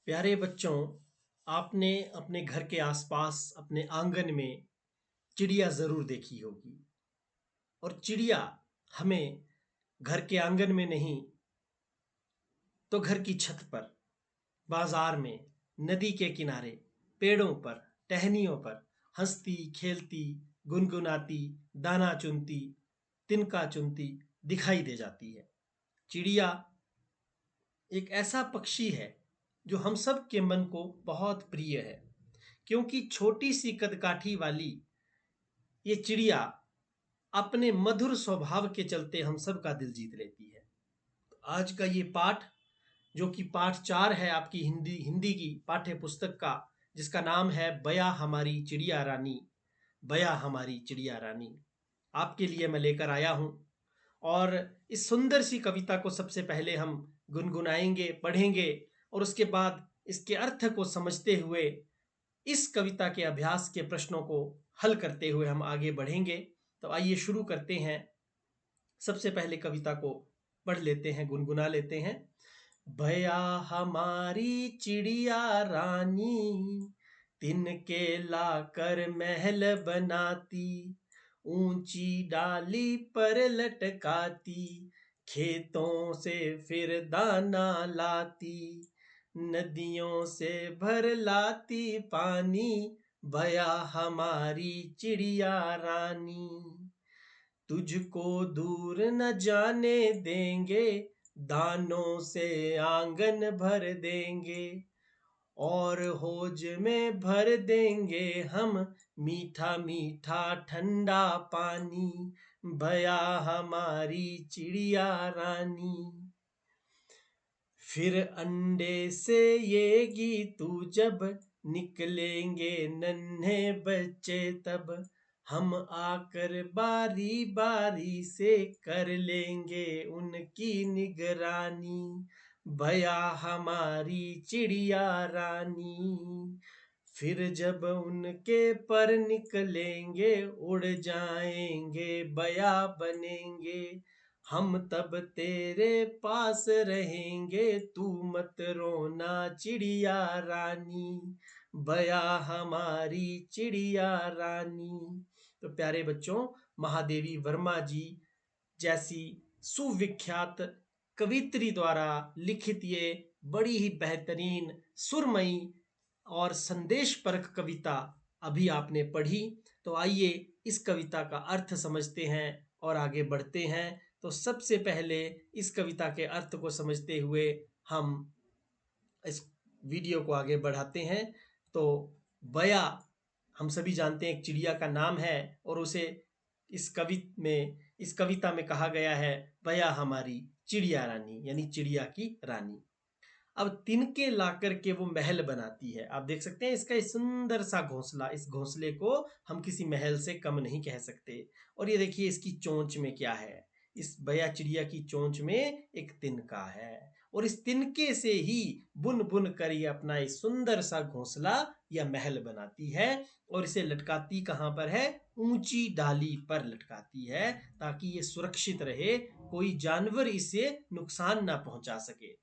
प्यारे बच्चों, आपने अपने घर के आसपास अपने आंगन में चिड़िया ज़रूर देखी होगी। और चिड़िया हमें घर के आंगन में नहीं तो घर की छत पर, बाजार में, नदी के किनारे, पेड़ों पर, टहनियों पर हंसती खेलती, गुनगुनाती, दाना चुनती, तिनका चुनती दिखाई दे जाती है। चिड़िया एक ऐसा पक्षी है जो हम सब के मन को बहुत प्रिय है, क्योंकि छोटी सी कदकाठी वाली ये चिड़िया अपने मधुर स्वभाव के चलते हम सब का दिल जीत लेती है। तो आज का ये पाठ, जो कि पाठ 4 है आपकी हिंदी हिंदी की पाठ्य पुस्तक का, जिसका नाम है बया हमारी चिड़िया रानी, बया हमारी चिड़िया रानी, आपके लिए मैं लेकर आया हूँ। और इस सुंदर सी कविता को सबसे पहले हम गुनगुनाएंगे, पढ़ेंगे, और उसके बाद इसके अर्थ को समझते हुए इस कविता के अभ्यास के प्रश्नों को हल करते हुए हम आगे बढ़ेंगे। तो आइए शुरू करते हैं। सबसे पहले कविता को पढ़ लेते हैं, गुनगुना लेते हैं। भया हमारी चिड़िया रानी, तिनके लाकर महल बनाती, ऊंची डाली पर लटकाती, खेतों से फिर दाना लाती, नदियों से भर लाती पानी, भया हमारी चिड़िया रानी। तुझको दूर न जाने देंगे, दानों से आंगन भर देंगे, और होज में भर देंगे हम मीठा मीठा ठंडा पानी, भया हमारी चिड़िया रानी। फिर अंडे से येगी तू जब, निकलेंगे नन्हे बच्चे तब, हम आकर बारी बारी से कर लेंगे उनकी निगरानी, भया हमारी चिड़िया रानी। फिर जब उनके पर निकलेंगे, उड़ जाएंगे, बया बनेंगे, हम तब तेरे पास रहेंगे, तू मत रोना चिड़िया रानी, बया हमारी चिड़िया रानी। तो प्यारे बच्चों, महादेवी वर्मा जी जैसी सुविख्यात कवित्री द्वारा लिखित ये बड़ी ही बेहतरीन, सुरमई और संदेश परक कविता अभी आपने पढ़ी। तो आइए इस कविता का अर्थ समझते हैं और आगे बढ़ते हैं। तो सबसे पहले इस कविता के अर्थ को समझते हुए हम इस वीडियो को आगे बढ़ाते हैं। तो बया, हम सभी जानते हैं, एक चिड़िया का नाम है, और उसे इस कविता में कहा गया है बया हमारी चिड़िया रानी, यानी चिड़िया की रानी। अब तिनके ला करके वो महल बनाती है। आप देख सकते हैं इसका ये सुंदर सा घोंसला, इस घोंसले को हम किसी महल से कम नहीं कह सकते। और ये देखिए इसकी चोंच में क्या है, इस बया चिड़िया की चोंच में एक तिनका है, और इस तिनके से ही बुन बुन कर ये अपना एक सुंदर सा घोंसला या महल बनाती है। और इसे लटकाती कहाँ पर है? ऊंची डाली पर लटकाती है, ताकि ये सुरक्षित रहे, कोई जानवर इसे नुकसान ना पहुंचा सके।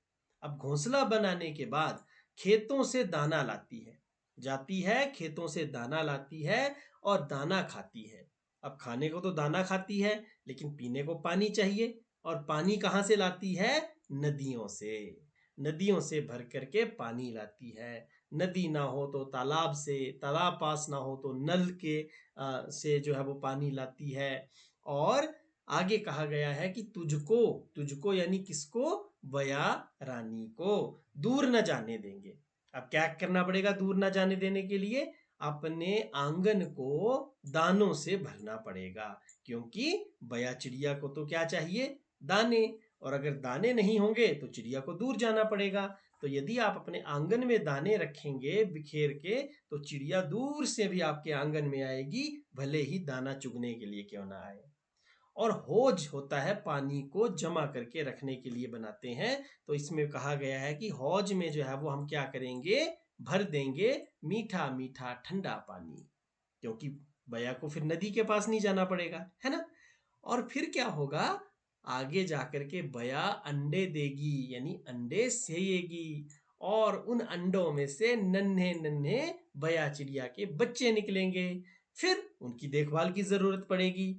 अब घोंसला बनाने के बाद खेतों से दाना लाती है, जाती है खेतों से दाना लाती है और दाना खाती है। अब खाने को तो दाना खाती है, लेकिन पीने को पानी चाहिए, और पानी कहाँ से लाती है? नदियों से। नदियों से भर करके पानी लाती है। नदी ना हो तो तालाब से, तालाब पास ना हो तो नल के से जो है वो पानी लाती है। और आगे कहा गया है कि तुझको, तुझको यानी किसको? बया रानी को दूर न जाने देंगे। अब क्या करना पड़ेगा दूर न जाने देने के लिए? अपने आंगन को दानों से भरना पड़ेगा, क्योंकि बया चिड़िया को तो क्या चाहिए? दाने। और अगर दाने नहीं होंगे तो चिड़िया को दूर जाना पड़ेगा। तो यदि आप अपने आंगन में दाने रखेंगे बिखेर के, तो चिड़िया दूर से भी आपके आंगन में आएगी, भले ही दाना चुगने के लिए क्यों ना आए। और हौज होता है पानी को जमा करके रखने के लिए बनाते हैं। तो इसमें कहा गया है कि हौज में जो है वो हम क्या करेंगे? भर देंगे मीठा मीठा ठंडा पानी, क्योंकि बया को फिर नदी के पास नहीं जाना पड़ेगा, है ना। और फिर क्या होगा? आगे जाकर के बया अंडे देगी, यानी अंडे सेएगी, और उन अंडों में से नन्हे नन्हे बया चिड़िया के बच्चे निकलेंगे। फिर उनकी देखभाल की जरूरत पड़ेगी।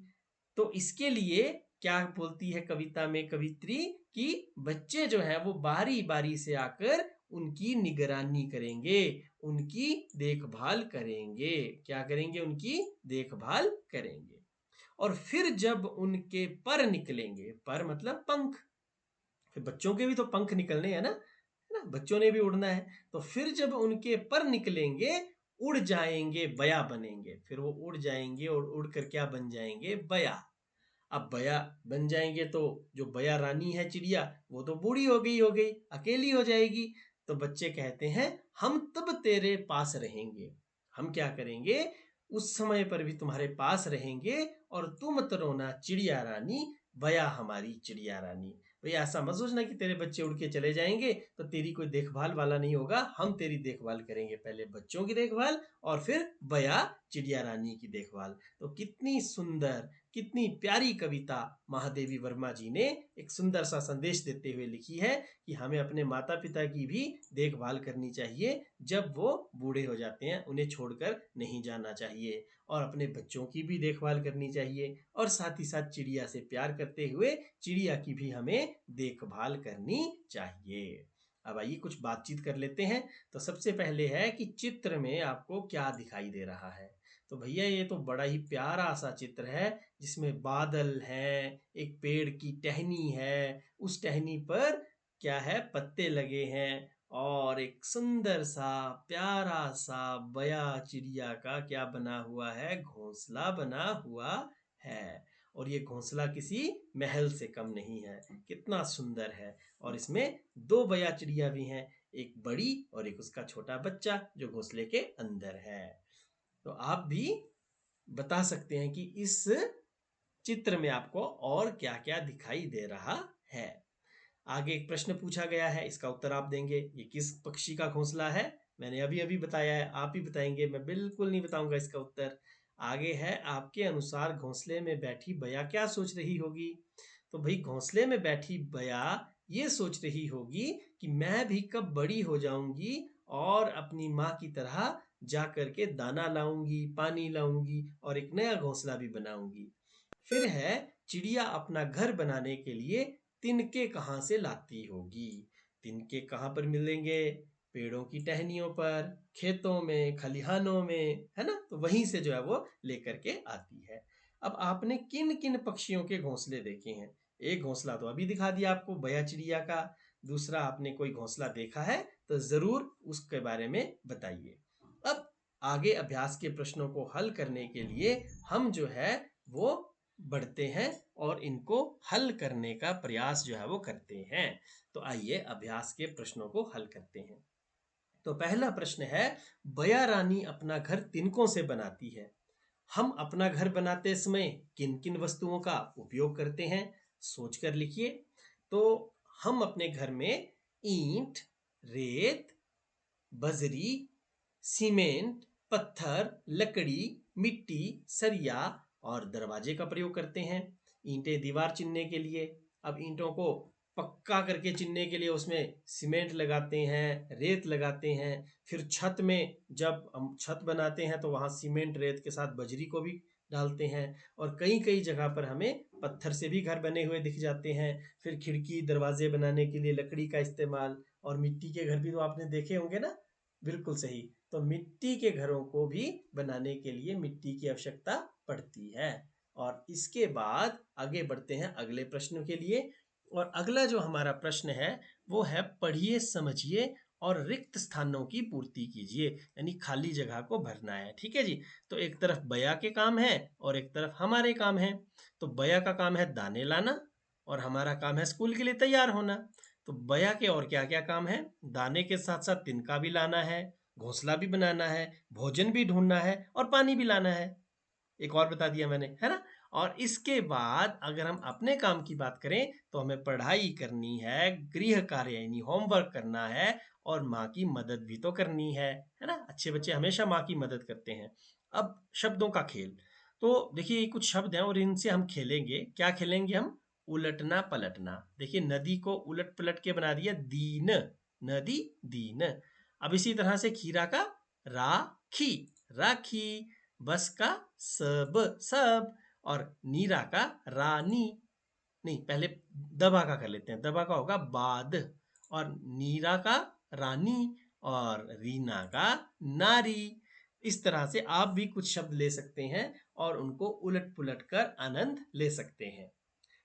तो इसके लिए क्या बोलती है कविता में कवित्री कि बच्चे जो है वो बारी बारी से आकर उनकी निगरानी करेंगे, उनकी देखभाल करेंगे। क्या करेंगे? उनकी देखभाल करेंगे। और फिर जब उनके पर निकलेंगे, पर मतलब पंख, फिर बच्चों के भी तो पंख निकलने हैं ना, है ना, बच्चों ने भी उड़ना है। तो फिर जब उनके पर निकलेंगे, उड़ जाएंगे, बया बनेंगे। फिर वो उड़ जाएंगे और उड़कर क्या बन जाएंगे? बया। अब बया बन जाएंगे तो जो बया रानी है चिड़िया, वो तो बूढ़ी हो गई, अकेली हो जाएगी। तो बच्चे कहते हैं हम तब तेरे पास रहेंगे। हम क्या करेंगे? उस समय पर भी तुम्हारे पास रहेंगे और तुम मत रोना चिड़िया रानी, बया हमारी चिड़िया रानी। भैया ऐसा मत सोचना कि तेरे बच्चे उड़ के चले जाएंगे तो तेरी कोई देखभाल वाला नहीं होगा। हम तेरी देखभाल करेंगे, पहले बच्चों की देखभाल और फिर बया चिड़िया रानी की देखभाल। तो कितनी सुंदर, कितनी प्यारी कविता महादेवी वर्मा जी ने एक सुंदर सा संदेश देते हुए लिखी है कि हमें अपने माता पिता की भी देखभाल करनी चाहिए। जब वो बूढ़े हो जाते हैं उन्हें छोड़कर नहीं जाना चाहिए, और अपने बच्चों की भी देखभाल करनी चाहिए, और साथ ही साथ चिड़िया से प्यार करते हुए चिड़िया की भी हमें देखभाल करनी चाहिए। अब आइए कुछ बातचीत कर लेते हैं। तो सबसे पहले है कि चित्र में आपको क्या दिखाई दे रहा है? तो भैया ये तो बड़ा ही प्यारा सा चित्र है जिसमें बादल हैं, एक पेड़ की टहनी है, उस टहनी पर क्या है? पत्ते लगे हैं, और एक सुंदर सा प्यारा सा बया चिड़िया का क्या बना हुआ है? घोंसला बना हुआ है। और ये घोंसला किसी महल से कम नहीं है। कितना सुंदर है। और इसमें दो बया चिड़िया भी हैं, एक बड़ी और एक उसका छोटा बच्चा जो घोंसले के अंदर है। तो आप भी बता सकते हैं कि इस चित्र में आपको और क्या क्या दिखाई दे रहा है। आगे एक प्रश्न पूछा गया है, इसका उत्तर आप देंगे। ये किस पक्षी का घोंसला है? मैंने अभी अभी बताया है, आप ही बताएंगे, मैं बिल्कुल नहीं बताऊंगा इसका उत्तर। आगे है, आपके अनुसार घोंसले में बैठी बया क्या सोच रही होगी? तो भाई घोंसले में बैठी बया ये सोच रही होगी कि मैं भी कब बड़ी हो जाऊंगी और अपनी माँ की तरह जा करके दाना लाऊंगी, पानी लाऊंगी और एक नया घोंसला भी बनाऊंगी। फिर है, चिड़िया अपना घर बनाने के लिए तिनके कहाँ से लाती होगी? तिनके कहाँ पर मिलेंगे? पेड़ों की टहनियों पर, खेतों में, खलिहानों में, है ना? तो वहीं से जो है वो लेकर के आती है। अब आपने किन किन पक्षियों के घोंसले देखे हैं? एक घोंसला तो अभी दिखा दिया आपको बया चिड़िया का। दूसरा, आपने कोई घोंसला देखा है तो जरूर उसके बारे में बताइए। अब आगे अभ्यास के प्रश्नों को हल करने के लिए हम जो है वो बढ़ते हैं और इनको हल करने का प्रयास जो है वो करते हैं। तो आइए अभ्यास के प्रश्नों को हल करते हैं। तो पहला प्रश्न है, बया रानी अपना घर तिनकों से बनाती है। हम अपना घर बनाते समय किन किन वस्तुओं का उपयोग करते हैं? सोच कर लिखिए। तो हम अपने घर में ईंट, रेत, बजरी, सीमेंट, पत्थर, लकड़ी, मिट्टी, सरिया और दरवाजे का प्रयोग करते हैं। ईंटें दीवार चिनने के लिए, अब ईंटों को पक्का करके चिनने के लिए उसमें सीमेंट लगाते हैं, रेत लगाते हैं। फिर छत में जब हम छत बनाते हैं तो वहाँ सीमेंट रेत के साथ बजरी को भी डालते हैं। और कई कई जगह पर हमें पत्थर से भी घर बने हुए दिख जाते हैं। फिर खिड़की दरवाजे बनाने के लिए लकड़ी का इस्तेमाल, और मिट्टी के घर भी तो आपने देखे होंगे ना। बिल्कुल सही। तो मिट्टी के घरों को भी बनाने के लिए मिट्टी की आवश्यकता पड़ती है। और इसके बाद आगे बढ़ते हैं अगले प्रश्न के लिए। और अगला जो हमारा प्रश्न है वो है, पढ़िए, समझिए और रिक्त स्थानों की पूर्ति कीजिए। यानी खाली जगह को भरना है। ठीक है जी। तो एक तरफ बया के काम है और एक तरफ हमारे काम है। तो बया का काम है दाने लाना और हमारा काम है स्कूल के लिए तैयार होना। तो बया के और क्या क्या काम है? दाने के साथ साथ तिनका भी लाना है, घोंसला भी बनाना है, भोजन भी ढूंढना है और पानी भी लाना है। एक और बता दिया मैंने, है ना। और इसके बाद अगर हम अपने काम की बात करें तो हमें पढ़ाई करनी है, गृह कार्य यानी होमवर्क करना है, और माँ की मदद भी तो करनी है ना। अच्छे बच्चे हमेशा माँ की मदद करते हैं। अब शब्दों का खेल। तो देखिए, ये कुछ शब्द हैं और इनसे हम खेलेंगे। क्या खेलेंगे हम? उलटना पलटना। देखिए, नदी को उलट पलट के बना दिया दीन, नदी दीन। अब इसी तरह से खीरा का राखी राखी, बस का सब, और नीरा का रानी, नहीं पहले दबा का कर लेते हैं, दबा का होगा बाद, और नीरा का रानी, और रीना का नारी। इस तरह से आप भी कुछ शब्द ले सकते हैं और उनको उलट पुलट कर आनंद ले सकते हैं।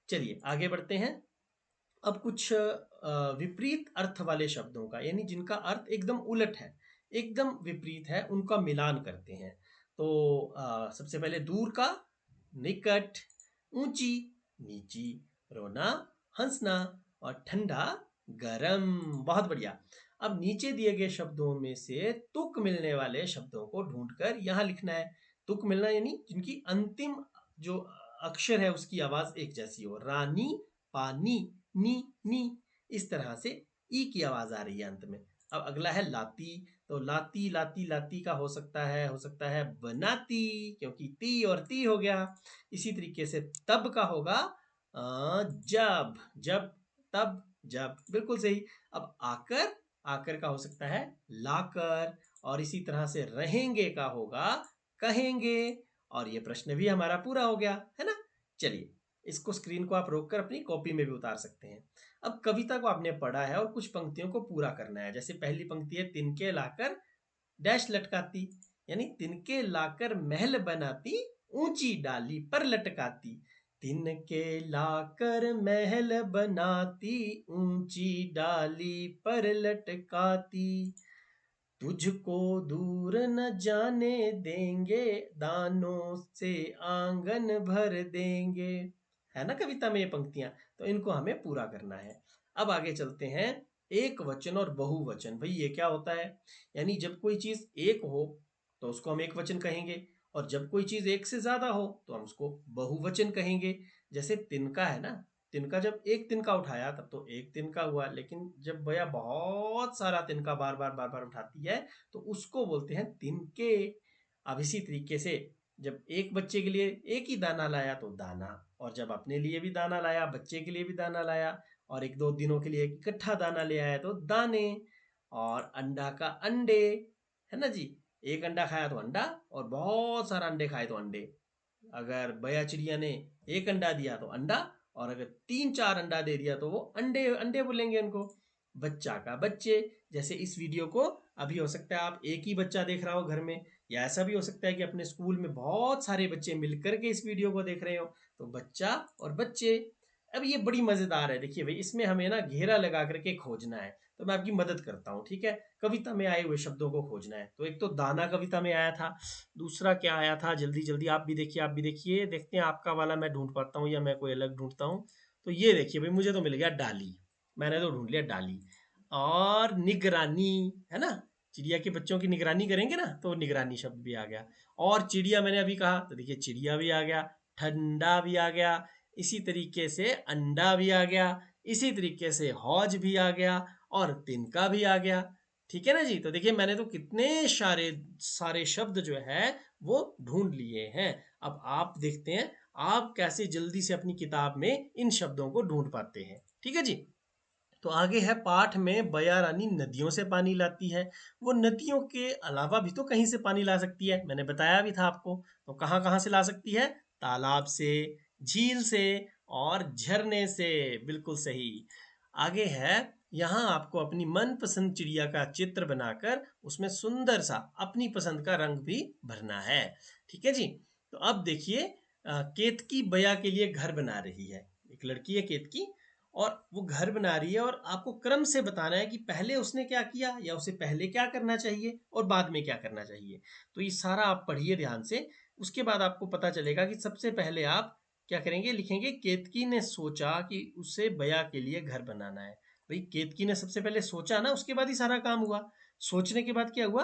चलिए आगे बढ़ते हैं। अब कुछ विपरीत अर्थ वाले शब्दों का, यानी जिनका अर्थ एकदम उलट है, एकदम विपरीत है, उनका मिलान करते हैं। तो सबसे पहले दूर का निकट, ऊंची नीची, रोना हंसना, और ठंडा गरम। बहुत बढ़िया। अब नीचे दिए गए शब्दों में से तुक मिलने वाले शब्दों को ढूंढकर यहाँ लिखना है। तुक मिलना यानी जिनकी अंतिम जो अक्षर है उसकी आवाज एक जैसी हो। रानी, पानी, नी नी, इस तरह से ई की आवाज आ रही है अंत में। अब अगला है लाती। तो लाती लाती लाती का हो सकता है बनाती, क्योंकि ती और ती हो गया। इसी तरीके से तब का होगा जब, जब तब जब, बिल्कुल सही। अब आकर, आकर का हो सकता है लाकर, और इसी तरह से रहेंगे का होगा कहेंगे। और ये प्रश्न भी हमारा पूरा हो गया है ना। चलिए इसको, स्क्रीन को आप रोककर अपनी कॉपी में भी उतार सकते हैं। अब कविता को आपने पढ़ा है और कुछ पंक्तियों को पूरा करना है। जैसे पहली पंक्ति है, तिनके लाकर डैश लटकाती, यानी तिनके लाकर महल बनाती, ऊंची डाली पर लटकाती। तिनके लाकर महल बनाती, ऊंची डाली पर लटकाती। तुझको दूर न जाने देंगे, दानों से आंगन भर देंगे। है ना कविता में ये पंक्तियां, तो इनको हमें पूरा करना है। अब आगे चलते हैं। एक वचन और बहुवचन, भाई ये क्या होता है? यानी जब कोई चीज एक हो तो उसको हम एक वचन कहेंगे, और जब कोई चीज एक से ज्यादा हो तो हम उसको बहुवचन कहेंगे। जैसे तिनका है ना, तिनका जब एक तिनका उठाया तब तो एक तिनका हुआ, लेकिन जब भैया बहुत सारा तिनका बार बार उठाती है तो उसको बोलते हैं तिनके। अब इसी तरीके से जब एक बच्चे के लिए एक ही दाना लाया तो दाना, और जब अपने लिए भी दाना लाया, बच्चे के लिए भी दाना लाया, और एक दो दिनों के लिए इकट्ठा दाना ले आया तो दाने। और अंडा का अंडे, है ना जी। एक अंडा खाया तो अंडा, और बहुत सारा अंडे खाए तो अंडे। अगर बया चिड़िया ने एक अंडा दिया तो अंडा, और अगर तीन चार अंडा दे दिया तो वो अंडे अंडे बोलेंगे उनको। बच्चा का बच्चे। जैसे इस वीडियो को अभी हो सकता है आप एक ही बच्चा देख रहा हो घर में, या ऐसा भी हो सकता है कि अपने स्कूल में बहुत सारे बच्चे मिलकर के इस वीडियो को देख रहे हो, तो बच्चा और बच्चे। अब ये बड़ी मजेदार है, देखिए भाई इसमें हमें ना घेरा लगा करके खोजना है। तो मैं आपकी मदद करता हूँ, ठीक है। कविता में आए हुए शब्दों को खोजना है। तो एक तो दाना कविता में आया था, दूसरा क्या आया था, जल्दी जल्दी आप भी देखिए, आप भी देखिए, देखते हैं आपका वाला मैं ढूंढ पाता हूँ या मैं कोई अलग ढूंढता हूँ। तो ये देखिए भाई, मुझे तो मिल गया डाली, मैंने तो ढूंढ लिया डाली। और निगरानी, है ना, चिड़िया के बच्चों की निगरानी करेंगे ना, तो निगरानी शब्द भी आ गया। और चिड़िया मैंने अभी कहा तो देखिए चिड़िया भी आ गया, ठंडा भी आ गया, इसी तरीके से अंडा भी आ गया, इसी तरीके से हौज भी आ गया, और तिनका भी आ गया। ठीक है ना जी। तो देखिए मैंने तो कितने सारे सारे शब्द जो है वो ढूंढ लिए हैं। अब आप देखते हैं आप कैसे जल्दी से अपनी किताब में इन शब्दों को ढूंढ पाते हैं। ठीक है जी। तो आगे है पाठ में, बया रानी नदियों से पानी लाती है। वो नदियों के अलावा भी तो कहीं से पानी ला सकती है, मैंने बताया भी था आपको। तो कहाँ कहाँ से ला सकती है? तालाब से, झील से, और झरने से। बिल्कुल सही। आगे है, यहाँ आपको अपनी मनपसंद चिड़िया का चित्र बनाकर उसमें सुंदर सा अपनी पसंद का रंग भी भरना है। ठीक है जी। तो अब देखिए, केतकी बया के लिए घर बना रही है। एक लड़की है केतकी, और वो घर बना रही है, और आपको क्रम से बताना है कि पहले उसने क्या किया, या उसे पहले क्या करना चाहिए और बाद में क्या करना चाहिए। तो ये सारा आप पढ़िए ध्यान से। उसके बाद आपको पता चलेगा कि सबसे पहले आप क्या करेंगे, लिखेंगे केतकी ने सोचा कि उसे बया के लिए घर बनाना है। भाई केतकी ने सबसे पहले सोचा ना, उसके बाद ही सारा काम हुआ। सोचने के बाद क्या हुआ,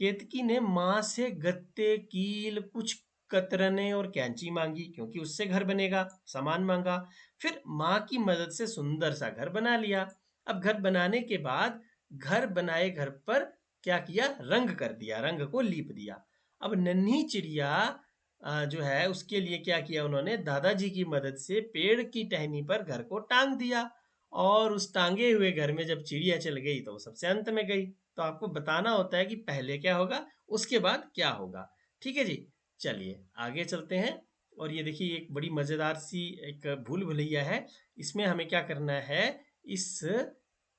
केतकी ने माँ से गत्ते, कील, कुछ कतरने और कैंची मांगी, क्योंकि उससे घर बनेगा, सामान मांगा। फिर माँ की मदद से सुंदर सा घर बना लिया। अब घर बनाने के बाद घर बनाए घर पर क्या किया, रंग कर दिया, रंग को लीप दिया। अब नन्ही चिड़िया जो है उसके लिए क्या किया उन्होंने, दादाजी की मदद से पेड़ की टहनी पर घर को टांग दिया। और उस टांगे हुए घर में जब चिड़िया चल गई तो वो सबसे अंत में गई। तो आपको बताना होता है कि पहले क्या होगा, उसके बाद क्या होगा। ठीक है जी, चलिए आगे चलते हैं। और ये देखिए एक बड़ी मजेदार सी एक भूल भुलैया है। इसमें हमें क्या करना है, इस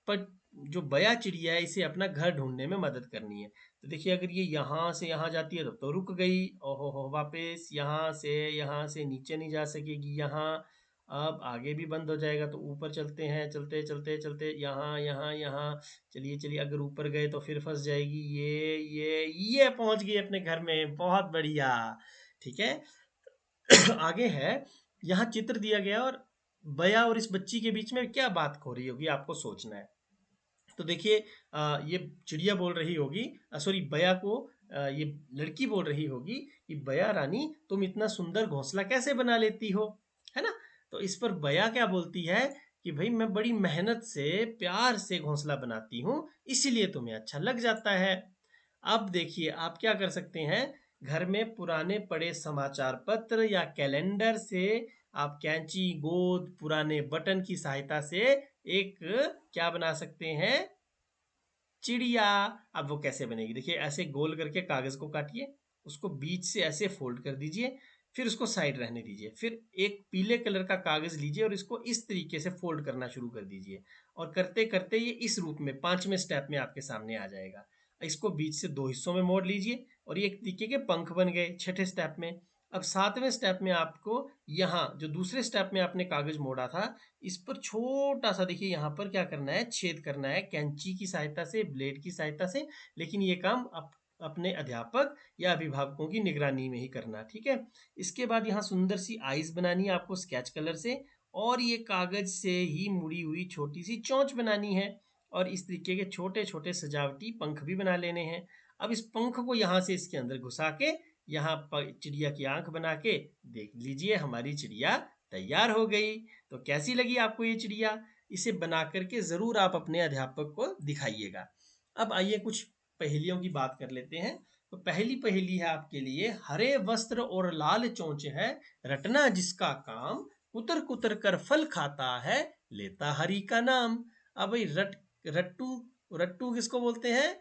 पर जो बया चिड़िया है इसे अपना घर ढूंढने में मदद करनी है। तो देखिए अगर ये यहाँ से यहाँ जाती है तो रुक गई, ओहो हो, वापस यहाँ से नीचे नहीं जा सकेगी यहाँ। अब आगे भी बंद हो जाएगा तो ऊपर चलते हैं, चलते चलते चलते यहाँ यहाँ यहाँ। चलिए चलिए, अगर ऊपर गए तो फिर फंस जाएगी। ये पहुंच गई अपने घर में, बहुत बढ़िया। ठीक है। आगे है, यहाँ चित्र दिया गया और बया और इस बच्ची के बीच में क्या बात हो रही होगी, आपको सोचना है। तो देखिए ये चिड़िया बोल रही होगी, सॉरी बया को ये लड़की बोल रही होगी कि बया रानी तुम इतना सुंदर घोंसला कैसे बना लेती हो, है ना। तो इस पर बया क्या बोलती है कि भाई मैं बड़ी मेहनत से प्यार से घोंसला बनाती हूँ, इसीलिए तुम्हें अच्छा लग जाता है। अब देखिए आप क्या कर सकते हैं, घर में पुराने पड़े समाचार पत्र या कैलेंडर से आप कैंची, गोंद, पुराने बटन की सहायता से एक क्या बना सकते हैं, चिड़िया। अब वो कैसे बनेगी, देखिए ऐसे गोल करके कागज को काटिए, उसको बीच से ऐसे फोल्ड कर दीजिए, फिर उसको साइड रहने दीजिए, फिर एक पीले कलर का कागज लीजिए और इसको इस तरीके से फोल्ड करना शुरू कर दीजिए। और करते करते ये इस रूप में पांचवें स्टेप में आपके सामने आ जाएगा। इसको बीच से दो हिस्सों में मोड़ लीजिए और ये एक तरीके के पंख बन गए छठे स्टेप में। अब सातवें स्टेप में आपको यहाँ जो दूसरे स्टेप में आपने कागज मोड़ा था, इस पर छोटा सा देखिए यहाँ पर क्या करना है, छेद करना है कैंची की सहायता से, ब्लेड की सहायता से। लेकिन ये काम अपने अध्यापक या अभिभावकों की निगरानी में ही करना, ठीक है। इसके बाद यहाँ सुंदर सी आइज बनानी है आपको स्केच कलर से, और ये कागज से ही मुड़ी हुई छोटी सी चोंच बनानी है, और इस तरीके के छोटे छोटे सजावटी पंख भी बना लेने हैं। अब इस पंख को यहाँ से इसके अंदर घुसा के यहाँ पर चिड़िया की आंख बना के देख लीजिए, हमारी चिड़िया तैयार हो गई। तो कैसी लगी आपको ये चिड़िया, इसे बना करके जरूर आप अपने अध्यापक को दिखाइएगा। अब आइए कुछ पहेलियों की बात कर लेते हैं। तो पहली पहेली है आपके लिए, हरे वस्त्र और लाल चोंच है, रटना जिसका काम, कुतर कुतर कर फल खाता है, लेता हरि का नाम। अब भाई रट्टू, रट्टू किसको बोलते हैं,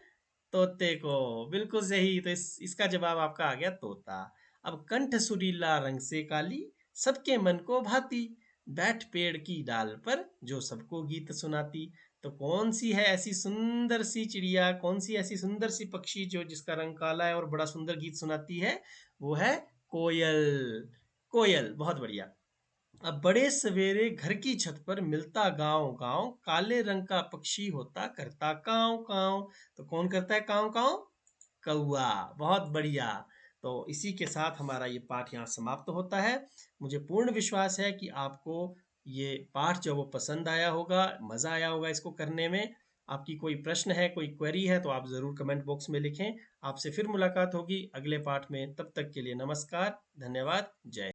तोते को, बिल्कुल सही। तो इसका जवाब आपका आ गया तोता। अब कंठ सुरीला रंग से काली, सबके मन को भाती, बैठ पेड़ की डाल पर जो सबको गीत सुनाती। तो कौन सी है ऐसी सुंदर सी चिड़िया, कौन सी ऐसी सुंदर सी पक्षी जो जिसका रंग काला है और बड़ा सुंदर गीत सुनाती है, वो है कोयल। कोयल, बहुत बढ़िया। अब बड़े सवेरे घर की छत पर मिलता गांव गांव, काले रंग का पक्षी होता करता काव काव। तो कौन करता है काव काव, कौआ, बहुत बढ़िया। तो इसी के साथ हमारा ये पाठ यहाँ समाप्त होता है। मुझे पूर्ण विश्वास है कि आपको ये पाठ जो वो पसंद आया होगा, मज़ा आया होगा इसको करने में। आपकी कोई प्रश्न है, कोई क्वेरी है तो आप ज़रूर कमेंट बॉक्स में लिखें। आपसे फिर मुलाकात होगी अगले पाठ में, तब तक के लिए नमस्कार, धन्यवाद, जय।